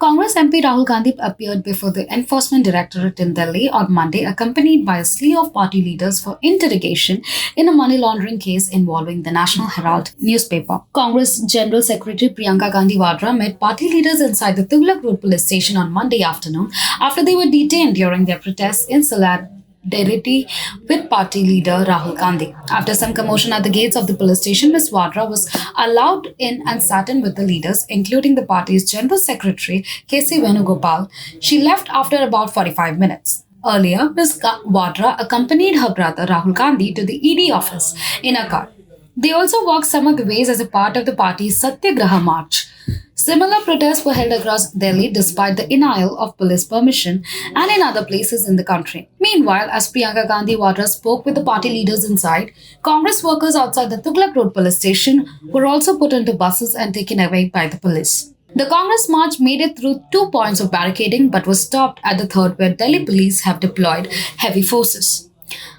Congress MP Rahul Gandhi appeared before the Enforcement Directorate in Delhi on Monday, accompanied by a slew of party leaders for interrogation in a money laundering case involving the National Herald newspaper. Congress General Secretary Priyanka Gandhi Vadra met party leaders inside the Tughlaq Road police station on Monday afternoon after they were detained during their protests in solidarity with party leader Rahul Gandhi. After some commotion at the gates of the police station, Ms. Vadra was allowed in and sat in with the leaders, including the party's General Secretary K.C. Venugopal. She left after about 45 minutes. Earlier, Ms. Vadra accompanied her brother Rahul Gandhi to the ED office in a car. They also walked some of the ways as a part of the party's Satyagraha March. Similar protests were held across Delhi despite the denial of police permission and in other places in the country. Meanwhile, as Priyanka Gandhi Vadra spoke with the party leaders inside, Congress workers outside the Tughlaq Road police station were also put into buses and taken away by the police. The Congress march made it through 2 points of barricading but was stopped at the third, where Delhi police have deployed heavy forces.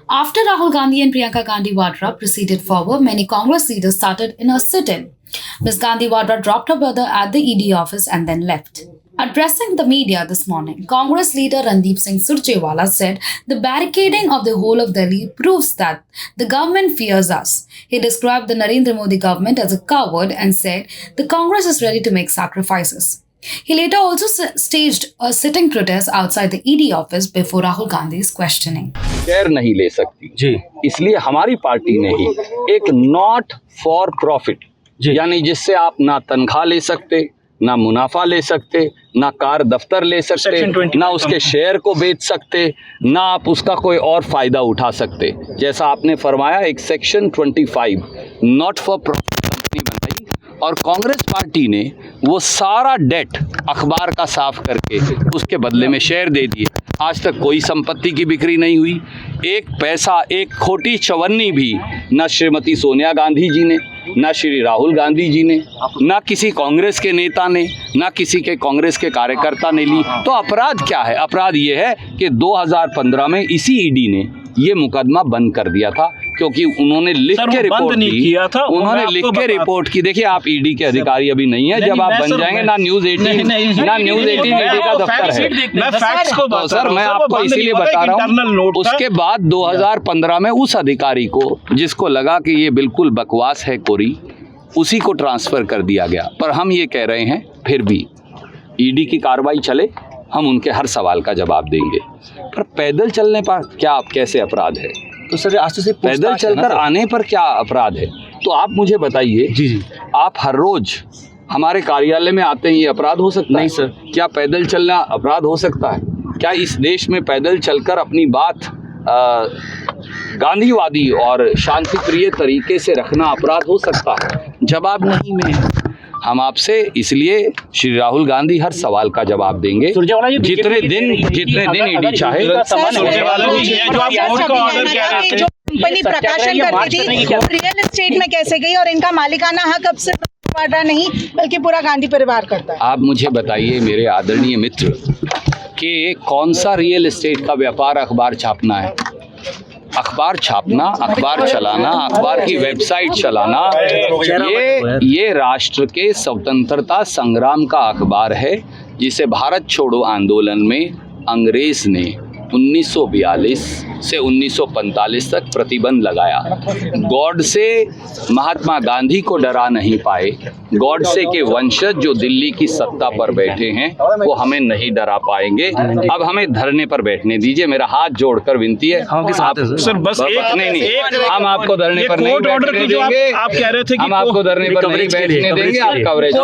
After Rahul Gandhi and Priyanka Gandhi Vadra proceeded forward, many Congress leaders started in a sit-in. Ms. Gandhi Vadra dropped her brother at the ED office and then left. Addressing the media this morning, Congress leader Randeep Singh Surjewala said the barricading of the whole of Delhi proves that the government fears us. He described the Narendra Modi government as a coward and said the Congress is ready to make sacrifices. He later also staged a sitting protest outside the ED office before Rahul Gandhi's questioning. Share नहीं ले सकती जी, इसलिए हमारी party ने ही एक not for profit, यानी जिससे आप ना तनख्वाह ले सकते, ना मुनाफा ले सकते, ना कार दफ्तर ले सकते, ना उसके शेयर को बेच सकते, ना आप उसका कोई और फायदा उठा सकते। जैसा आपने फरमाया, एक section 25 not for profit company बनाई और कांग्रेस पार्टी ने वो सारा डेट अखबार का साफ करके उसके बदले में शेयर दे दिए। आज तक कोई संपत्ति की बिक्री नहीं हुई, एक पैसा, एक खोटी चवन्नी भी न श्रीमती सोनिया गांधी जी ने, ना श्री राहुल गांधी जी ने, ना किसी कांग्रेस के नेता ने, ना किसी के कांग्रेस के कार्यकर्ता ने ली। तो अपराध क्या है? अपराध ये है कि 2015 में इसी ईडी ने ये मुकदमा बंद कर दिया था, क्योंकि उन्होंने लिख के रिपोर्ट नहीं किया था। उन्होंने लिख के रिपोर्ट की। देखिए, आप ईडी के अधिकारी अभी नहीं है, जब आप बन जाएंगे ना न्यूज़ 18 ईडी का दफ्तर है। तो सर, मैं आपको इसीलिए बता रहा हूँ। उसके बाद 2015 में उस अधिकारी को, जिसको लगा कि ये बिल्कुल बकवास है कोरी, उसी को ट्रांसफर कर दिया गया। पर हम ये कह रहे हैं, फिर भी ईडी की कार्रवाई चले, हम उनके हर सवाल का जवाब देंगे। पर पैदल चलने पर क्या, कैसे अपराध है? तो सर, आज से पैदल चलकर आने पर क्या अपराध है? तो आप मुझे बताइए। जी, आप हर रोज हमारे कार्यालय में आते हैं, ये अपराध हो सकता है? नहीं सर। क्या पैदल चलना अपराध हो सकता है? क्या इस देश में पैदल चलकर अपनी बात गांधीवादी और शांति प्रिय तरीके से रखना अपराध हो सकता है? जवाब नहीं में है। हम आपसे इसलिए श्री राहुल गांधी हर सवाल का जवाब देंगे, जितने दिन ईडी चाहे। कंपनी प्रकाशन करती थी, रियल एस्टेट में कैसे गई और इनका मालिकाना हक अब सिर्फ वाड्रा नहीं बल्कि पूरा गांधी परिवार करता है। आप मुझे बताइए मेरे आदरणीय मित्र, कि कौन सा रियल एस्टेट का व्यापार अखबार छापना है? अखबार छापना, अखबार चलाना, अखबार की वेबसाइट चलाना, ये राष्ट्र के स्वतंत्रता संग्राम का अखबार है, जिसे भारत छोड़ो आंदोलन में अंग्रेज ने 1942 से 1945 तक प्रतिबंध लगाया। गॉडसे महात्मा गांधी को डरा नहीं पाए। गॉडसे के वंशज जो दिल्ली की सत्ता पर बैठे हैं, वो हमें नहीं डरा पाएंगे। अब हमें धरने पर बैठने दीजिए, मेरा हाथ जोड़कर विनती है। सर, बस नहीं, हम आपको धरने पर नहीं बैठने देंगे। आप कह रहे थे कि हम आपको धरने पर नहीं बैठने देंगे। आप कवरेज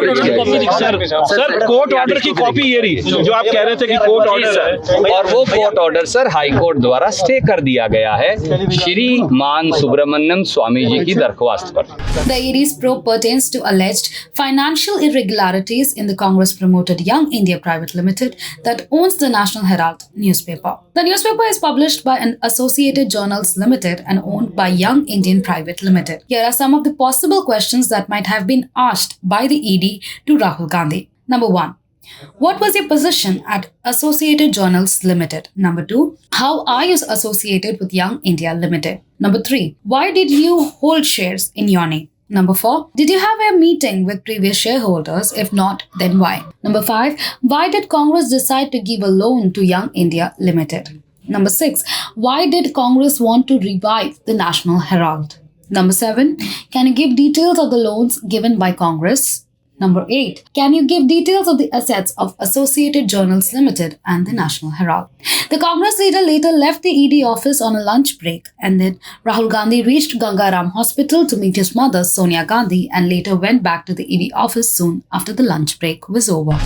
सर, कोर्ट ऑर्डर की कॉपी ये रही है जो आप कह रहे थे कि कोर्ट ऑर्डर है, और वो court order sir high court द्वारा स्टे कर दिया गया है श्री मान सुब्रमण्यम स्वामी जी की दरख्वास्त पर। The ED's probe pertains to alleged financial irregularities in the Congress-promoted Young India Private Limited that owns the National Herald newspaper. The newspaper is published by an Associated Journals Limited and owned by Young Indian Private Limited. Here are some of the possible questions that might have been asked by the ED to Rahul Gandhi. Number 1. What was your position at Associated Journals Limited? Number 2. How are you associated with Young India Limited? Number 3. Why did you hold shares in your name? Number 4, did you have a meeting with previous shareholders? If not, then why? Number 5, why did Congress decide to give a loan to Young India Limited? Number 6, why did Congress want to revive the National Herald? Number 7, can you give details of the loans given by Congress? Number 8, can you give details of the assets of Associated Journals Limited and the National Herald? The Congress leader later left the ED office on a lunch break, and then Rahul Gandhi reached Gangaram Hospital to meet his mother Sonia Gandhi and later went back to the ED office soon after the lunch break was over.